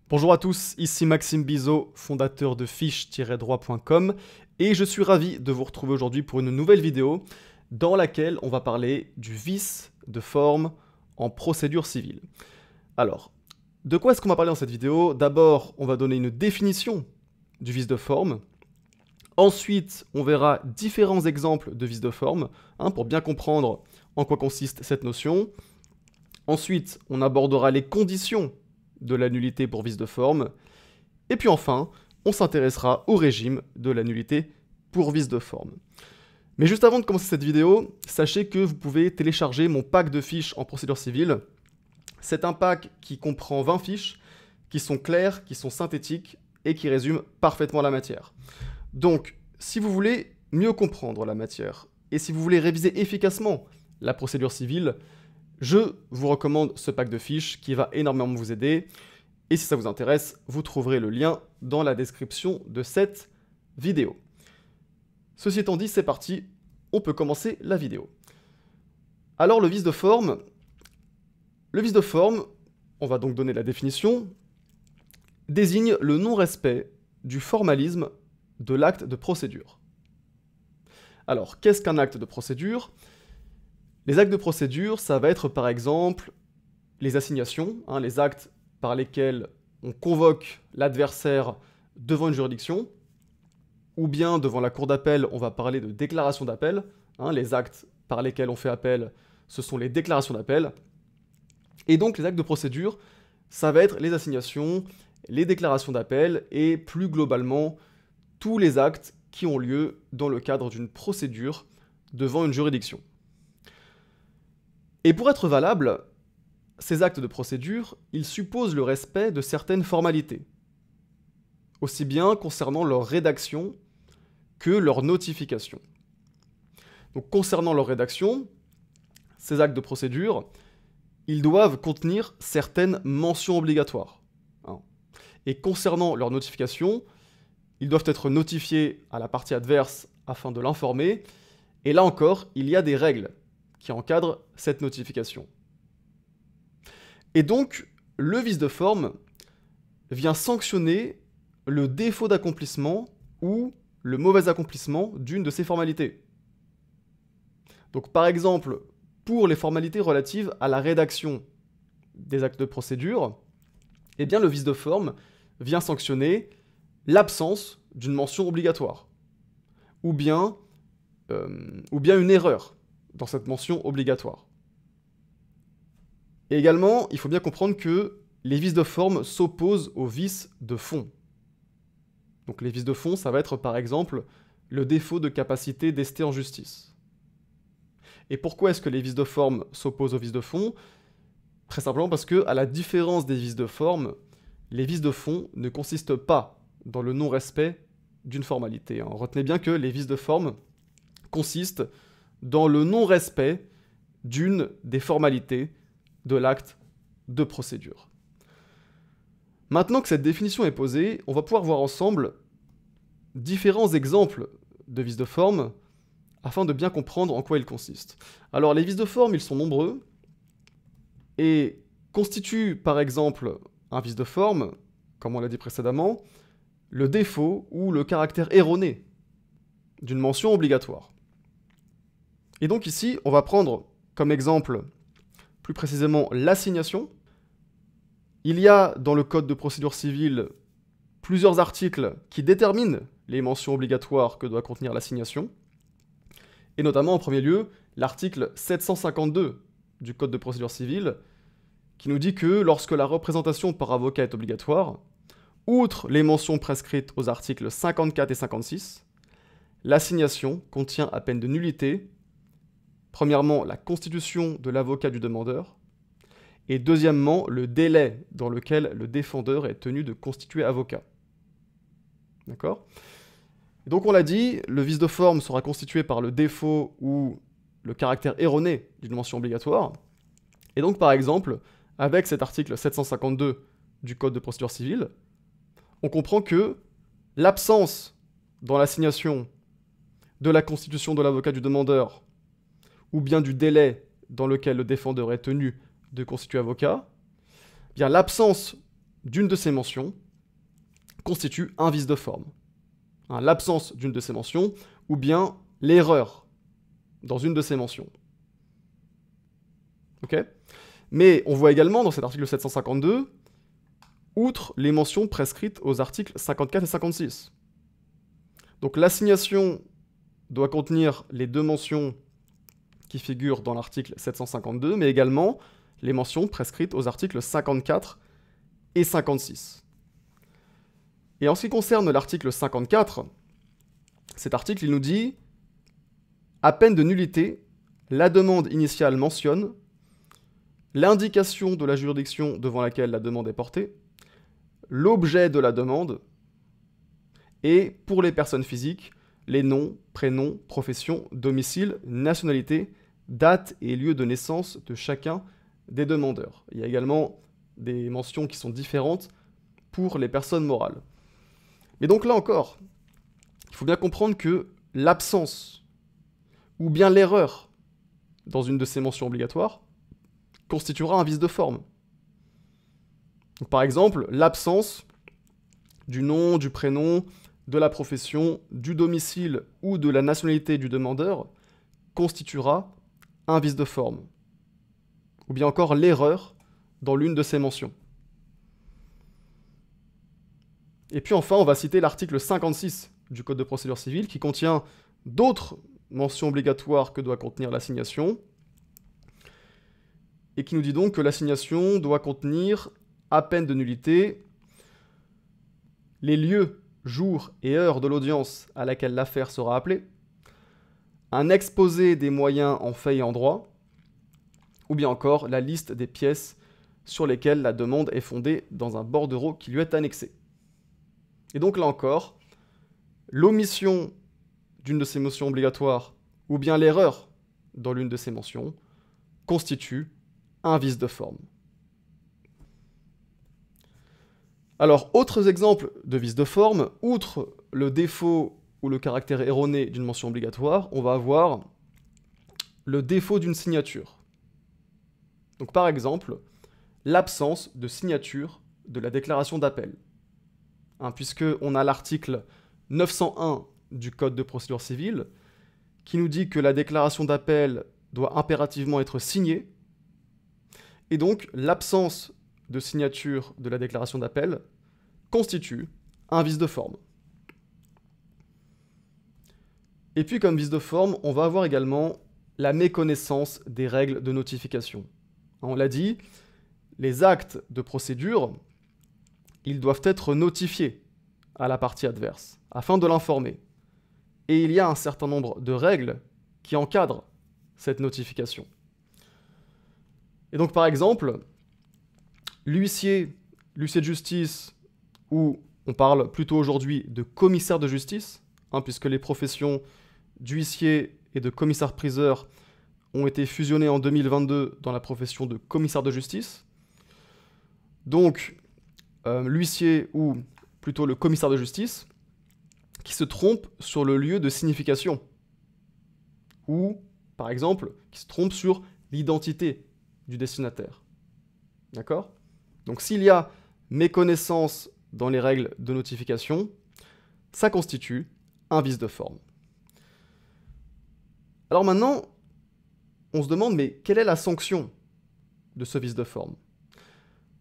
Bonjour à tous, ici Maxime Bizot, fondateur de fiche-droit.com et je suis ravi de vous retrouver aujourd'hui pour une nouvelle vidéo dans laquelle on va parler du vice de forme en procédure civile. Alors, de quoi est-ce qu'on va parler dans cette vidéo? D'abord, on va donner une définition du vice de forme. Ensuite, on verra différents exemples de vice de forme pour bien comprendre en quoi consiste cette notion. Ensuite, on abordera les conditions de la nullité pour vice de forme. Et puis enfin, on s'intéressera au régime de la nullité pour vice de forme. Mais juste avant de commencer cette vidéo, sachez que vous pouvez télécharger mon pack de fiches en procédure civile. C'est un pack qui comprend 20 fiches, qui sont claires, qui sont synthétiques et qui résument parfaitement la matière. Donc, si vous voulez mieux comprendre la matière et si vous voulez réviser efficacement la procédure civile, je vous recommande ce pack de fiches qui va énormément vous aider. Et si ça vous intéresse, vous trouverez le lien dans la description de cette vidéo. Ceci étant dit, c'est parti, on peut commencer la vidéo. Alors le vice de forme, on va donc donner la définition, désigne le non-respect du formalisme de l'acte de procédure. Alors, qu'est-ce qu'un acte de procédure ? Les actes de procédure, ça va être par exemple les assignations, les actes par lesquels on convoque l'adversaire devant une juridiction, ou bien devant la cour d'appel, on va parler de déclaration d'appel. Les actes par lesquels on fait appel, ce sont les déclarations d'appel. Et donc les actes de procédure, ça va être les assignations, les déclarations d'appel, et plus globalement, tous les actes qui ont lieu dans le cadre d'une procédure devant une juridiction. Et pour être valables, ces actes de procédure, ils supposent le respect de certaines formalités, aussi bien concernant leur rédaction que leur notification. Donc concernant leur rédaction, ces actes de procédure, ils doivent contenir certaines mentions obligatoires. Et concernant leur notification, ils doivent être notifiés à la partie adverse afin de l'informer, et là encore, il y a des règles qui encadrent cette notification. Et donc, le vice de forme vient sanctionner le défaut d'accomplissement ou le mauvais accomplissement d'une de ces formalités. Donc par exemple, pour les formalités relatives à la rédaction des actes de procédure, eh bien le vice de forme vient sanctionner l'absence d'une mention obligatoire, ou bien une erreur dans cette mention obligatoire. Et également, il faut bien comprendre que les vices de forme s'opposent aux vices de fond. Donc les vices de fond, ça va être par exemple le défaut de capacité d'ester en justice. Et pourquoi est-ce que les vices de forme s'opposent aux vices de fond? Très simplement parce que, à la différence des vices de forme, les vices de fond ne consistent pas dans le non-respect d'une formalité. Retenez bien que les vices de forme consistent dans le non-respect d'une des formalités de l'acte de procédure. Maintenant que cette définition est posée, on va pouvoir voir ensemble différents exemples de vices de forme afin de bien comprendre en quoi ils consistent. Alors les vices de forme, ils sont nombreux et constituent par exemple un vice de forme, comme on l'a dit précédemment, le défaut ou le caractère erroné d'une mention obligatoire. Et donc ici, on va prendre comme exemple plus précisément l'assignation. Il y a dans le code de procédure civile plusieurs articles qui déterminent les mentions obligatoires que doit contenir l'assignation, et notamment en premier lieu l'article 752 du code de procédure civile qui nous dit que lorsque la représentation par avocat est obligatoire, outre les mentions prescrites aux articles 54 et 56, l'assignation contient à peine de nullité, premièrement la constitution de l'avocat du demandeur, et deuxièmement le délai dans lequel le défendeur est tenu de constituer avocat. D'accord ? Donc on l'a dit, le vice de forme sera constitué par le défaut ou le caractère erroné d'une mention obligatoire. Et donc par exemple, avec cet article 752 du Code de procédure civile, on comprend que l'absence dans l'assignation de la constitution de l'avocat du demandeur ou bien du délai dans lequel le défendeur est tenu de constituer avocat, bien l'absence d'une de ces mentions constitue un vice de forme. Hein, l'absence d'une de ces mentions ou bien l'erreur dans une de ces mentions. Ok ? Mais on voit également dans cet article 752, outre les mentions prescrites aux articles 54 et 56. Donc l'assignation doit contenir les deux mentions qui figurent dans l'article 752, mais également les mentions prescrites aux articles 54 et 56. Et en ce qui concerne l'article 54, cet article, il nous dit « À peine de nullité, la demande initiale mentionne l'indication de la juridiction devant laquelle la demande est portée, l'objet de la demande, et pour les personnes physiques, les noms, prénoms, profession, domicile, nationalité, date et lieu de naissance de chacun des demandeurs. » Il y a également des mentions qui sont différentes pour les personnes morales. Mais donc là encore, il faut bien comprendre que l'absence ou bien l'erreur dans une de ces mentions obligatoires constituera un vice de forme. Donc, par exemple, l'absence du nom, du prénom, de la profession, du domicile ou de la nationalité du demandeur constituera un vice de forme. Ou bien encore l'erreur dans l'une de ces mentions. Et puis enfin, on va citer l'article 56 du Code de procédure civile qui contient d'autres mentions obligatoires que doit contenir l'assignation et qui nous dit donc que l'assignation doit contenir, à peine de nullité, les lieux, jours et heures de l'audience à laquelle l'affaire sera appelée, un exposé des moyens en fait et en droit, ou bien encore la liste des pièces sur lesquelles la demande est fondée dans un bordereau qui lui est annexé. Et donc là encore, l'omission d'une de ces mentions obligatoires, ou bien l'erreur dans l'une de ces mentions, constitue un vice de forme. Alors, autres exemples de vice de forme, outre le défaut ou le caractère erroné d'une mention obligatoire, on va avoir le défaut d'une signature. Donc par exemple, l'absence de signature de la déclaration d'appel. Puisqu'on a l'article 901 du Code de procédure civile qui nous dit que la déclaration d'appel doit impérativement être signée, et donc l'absence de signature de la déclaration d'appel constitue un vice de forme. Et puis comme vice de forme, on va avoir également la méconnaissance des règles de notification. On l'a dit, les actes de procédure, ils doivent être notifiés à la partie adverse, afin de l'informer. Et il y a un certain nombre de règles qui encadrent cette notification. Et donc par exemple, l'huissier de justice, ou on parle plutôt aujourd'hui de commissaire de justice, puisque les professions d'huissier et de commissaire-priseur ont été fusionnées en 2022 dans la profession de commissaire de justice. Donc, l'huissier ou plutôt le commissaire de justice qui se trompe sur le lieu de signification ou, par exemple, qui se trompe sur l'identité du destinataire. D'accord ? Donc, s'il y a méconnaissance dans les règles de notification, ça constitue un vice de forme. Alors maintenant, on se demande, mais quelle est la sanction de ce vice de forme ?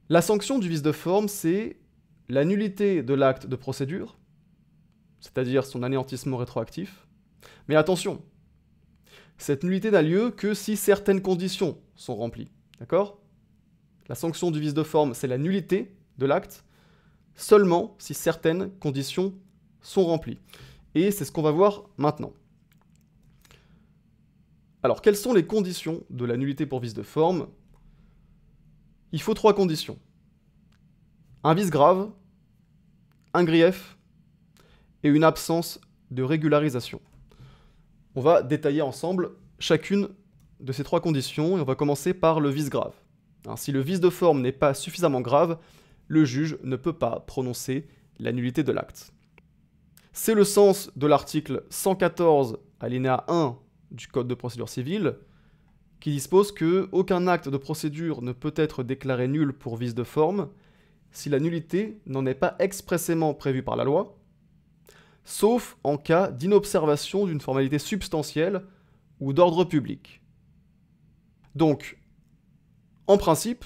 La sanction du vice de forme, c'est la nullité de l'acte de procédure, c'est-à-dire son anéantissement rétroactif. Mais attention, cette nullité n'a lieu que si certaines conditions sont remplies. D'accord ? La sanction du vice de forme, c'est la nullité de l'acte, seulement si certaines conditions sont remplies. Et c'est ce qu'on va voir maintenant. Alors, quelles sont les conditions de la nullité pour vice de forme ? Il faut 3 conditions. Un vice grave, un grief et une absence de régularisation. On va détailler ensemble chacune de ces 3 conditions et on va commencer par le vice grave. Si le vice de forme n'est pas suffisamment grave, le juge ne peut pas prononcer la nullité de l'acte. C'est le sens de l'article 114 alinéa 1 du Code de procédure civile qui dispose que aucun acte de procédure ne peut être déclaré nul pour vice de forme si la nullité n'en est pas expressément prévue par la loi, sauf en cas d'inobservation d'une formalité substantielle ou d'ordre public. Donc, en principe,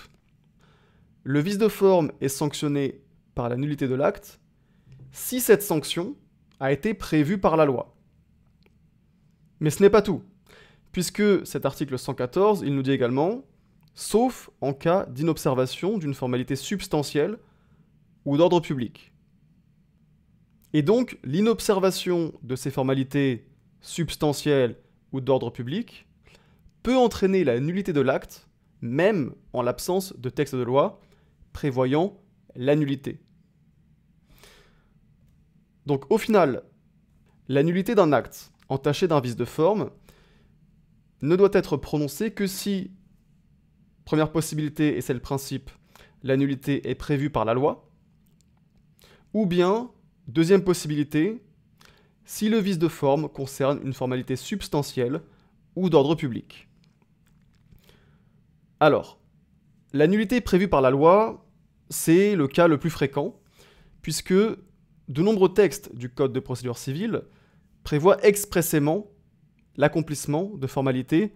le vice de forme est sanctionné par la nullité de l'acte si cette sanction a été prévue par la loi. Mais ce n'est pas tout, puisque cet article 114, il nous dit également « sauf en cas d'inobservation d'une formalité substantielle ou d'ordre public ». Et donc, l'inobservation de ces formalités substantielles ou d'ordre public peut entraîner la nullité de l'acte, même en l'absence de texte de loi prévoyant la nullité. Donc au final, la nullité d'un acte entaché d'un vice de forme ne doit être prononcée que si, première possibilité, et c'est le principe, la nullité est prévue par la loi, ou bien, deuxième possibilité, si le vice de forme concerne une formalité substantielle ou d'ordre public. Alors, la nullité prévue par la loi, c'est le cas le plus fréquent, puisque de nombreux textes du Code de procédure civile prévoient expressément l'accomplissement de formalités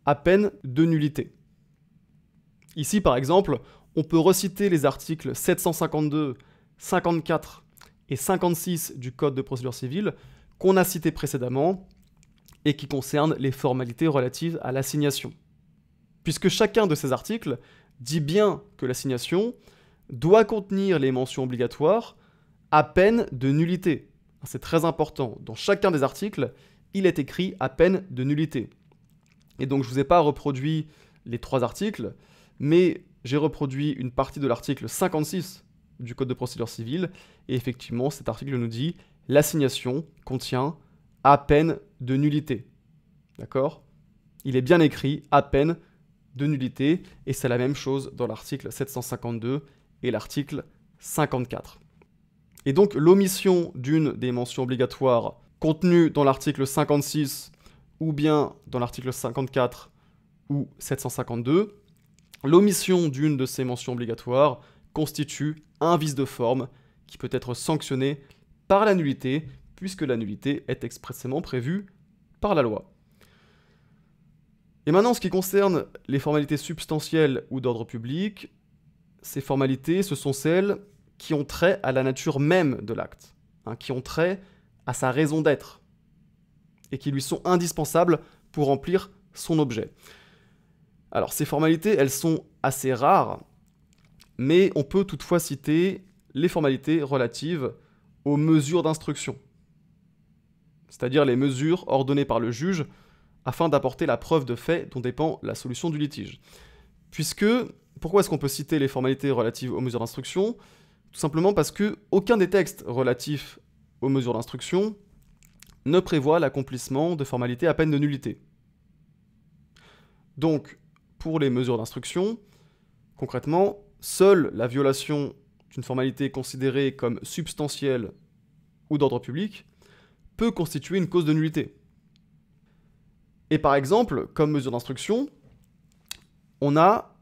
à peine de nullité. Ici, par exemple, on peut reciter les articles 752, 54 et 56 du Code de procédure civile qu'on a cités précédemment et qui concernent les formalités relatives à l'assignation. Puisque chacun de ces articles dit bien que l'assignation doit contenir les mentions obligatoires à peine de nullité. C'est très important. Dans chacun des articles, il est écrit à peine de nullité. Et donc je ne vous ai pas reproduit les 3 articles, mais j'ai reproduit une partie de l'article 56 du Code de procédure civile, et effectivement cet article nous dit « l'assignation contient à peine de nullité ». D'accord ? Il est bien écrit « à peine de nullité », et c'est la même chose dans l'article 752 et l'article 54. Et donc l'omission d'une des mentions obligatoires contenues dans l'article 56 ou bien dans l'article 54 ou 752, l'omission d'une de ces mentions obligatoires constitue un vice de forme qui peut être sanctionné par la nullité, puisque la nullité est expressément prévue par la loi. Et maintenant, en ce qui concerne les formalités substantielles ou d'ordre public, ces formalités, ce sont celles qui ont trait à la nature même de l'acte, qui ont trait à sa raison d'être, et qui lui sont indispensables pour remplir son objet. Alors ces formalités, elles sont assez rares, mais on peut toutefois citer les formalités relatives aux mesures d'instruction, c'est-à-dire les mesures ordonnées par le juge afin d'apporter la preuve de fait dont dépend la solution du litige. Pourquoi est-ce qu'on peut citer les formalités relatives aux mesures d'instruction ? Tout simplement parce que aucun des textes relatifs aux mesures d'instruction ne prévoit l'accomplissement de formalités à peine de nullité. Donc, pour les mesures d'instruction, concrètement, seule la violation d'une formalité considérée comme substantielle ou d'ordre public peut constituer une cause de nullité. Et par exemple, comme mesure d'instruction, on a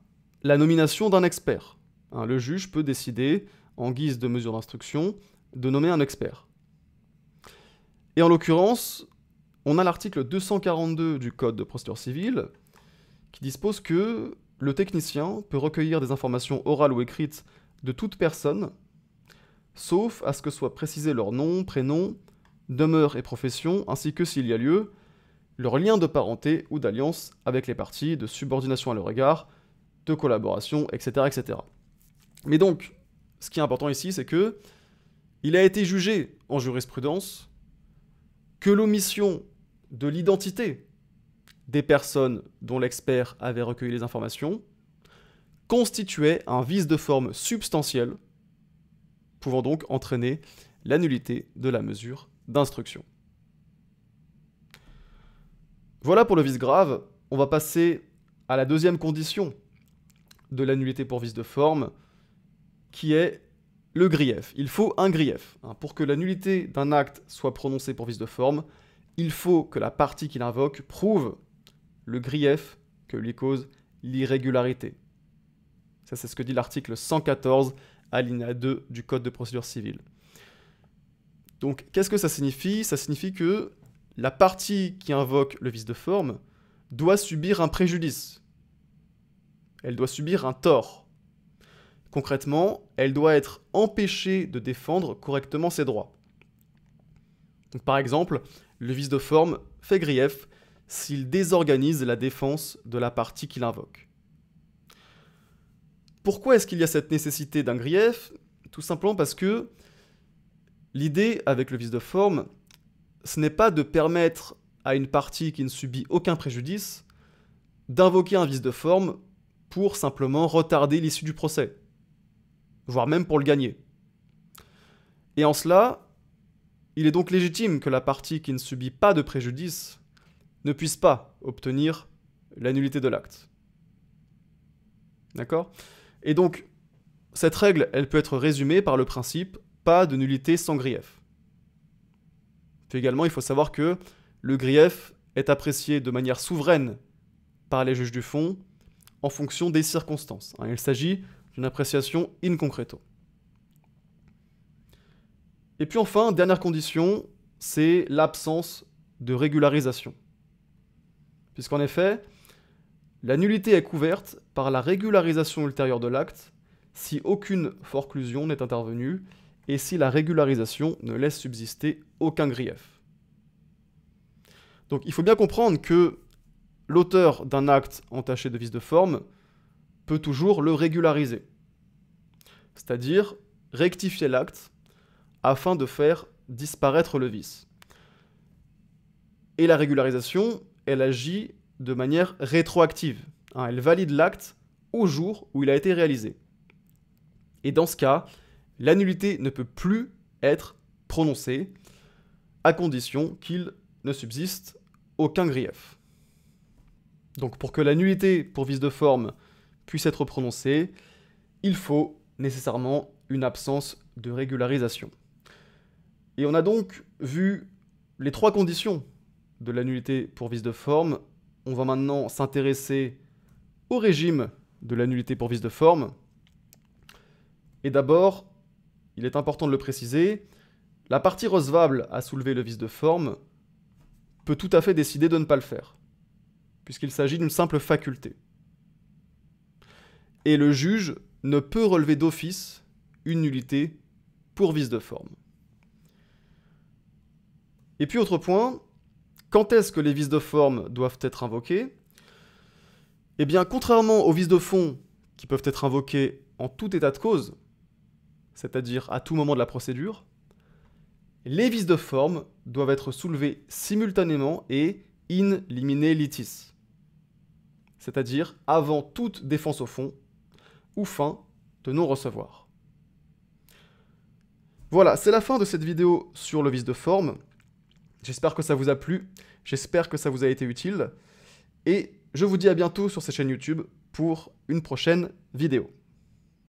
la nomination d'un expert. Le juge peut décider, en guise de mesure d'instruction, de nommer un expert. Et en l'occurrence, on a l'article 242 du Code de procédure civile qui dispose que le technicien peut recueillir des informations orales ou écrites de toute personne, sauf à ce que soient précisés leur nom, prénom, demeure et profession, ainsi que, s'il y a lieu, leur lien de parenté ou d'alliance avec les parties, de subordination à leur égard, de collaboration, etc., etc. Mais donc, ce qui est important ici, c'est que il a été jugé en jurisprudence que l'omission de l'identité des personnes dont l'expert avait recueilli les informations constituait un vice de forme substantiel, pouvant donc entraîner la nullité de la mesure d'instruction. Voilà pour le vice grave. On va passer à la deuxième condition de la nullité pour vice de forme, qui est le grief. Il faut un grief. Pour que la nullité d'un acte soit prononcée pour vice de forme, il faut que la partie qui l'invoque prouve le grief que lui cause l'irrégularité. Ça, c'est ce que dit l'article 114, alinéa 2 du Code de procédure civile. Donc, qu'est-ce que ça signifie? Ça signifie que la partie qui invoque le vice de forme doit subir un préjudice. Elle doit subir un tort. Concrètement, elle doit être empêchée de défendre correctement ses droits. Donc, par exemple, le vice de forme fait grief s'il désorganise la défense de la partie qu'il invoque. Pourquoi est-ce qu'il y a cette nécessité d'un grief? Tout simplement parce que l'idée avec le vice de forme, ce n'est pas de permettre à une partie qui ne subit aucun préjudice d'invoquer un vice de forme pour simplement retarder l'issue du procès, voire même pour le gagner. Et en cela, il est donc légitime que la partie qui ne subit pas de préjudice ne puisse pas obtenir la nullité de l'acte. D'accord? Et donc, cette règle, elle peut être résumée par le principe « pas de nullité sans grief ». Puis également, il faut savoir que le grief est apprécié de manière souveraine par les juges du fond en fonction des circonstances. Il s'agit d'une appréciation in concreto. Et puis enfin, dernière condition, c'est l'absence de régularisation. Puisqu'en effet, la nullité est couverte par la régularisation ultérieure de l'acte si aucune forclusion n'est intervenue et si la régularisation ne laisse subsister aucun grief. Donc il faut bien comprendre que l'auteur d'un acte entaché de vice de forme peut toujours le régulariser, c'est-à-dire rectifier l'acte afin de faire disparaître le vice. Et la régularisation, elle agit de manière rétroactive. Elle valide l'acte au jour où il a été réalisé. Et dans ce cas, la nullité ne peut plus être prononcée à condition qu'il ne subsiste aucun grief. Donc pour que la nullité pour vice de forme puisse être prononcée, il faut nécessairement une absence de régularisation. Et on a donc vu les trois conditions de la nullité pour vice de forme. On va maintenant s'intéresser au régime de la nullité pour vice de forme. Et d'abord, il est important de le préciser, la partie recevable à soulever le vice de forme peut tout à fait décider de ne pas le faire, puisqu'il s'agit d'une simple faculté. Et le juge ne peut relever d'office une nullité pour vice de forme. Et puis autre point, quand est-ce que les vices de forme doivent être invoqués? Eh bien, contrairement aux vices de fond qui peuvent être invoqués en tout état de cause, c'est-à-dire à tout moment de la procédure, les vices de forme doivent être soulevés simultanément et in limine litis, c'est-à-dire avant toute défense au fond ou fin de non-recevoir. Voilà, c'est la fin de cette vidéo sur le vice de forme. J'espère que ça vous a plu, j'espère que ça vous a été utile, et je vous dis à bientôt sur cette chaîne YouTube pour une prochaine vidéo.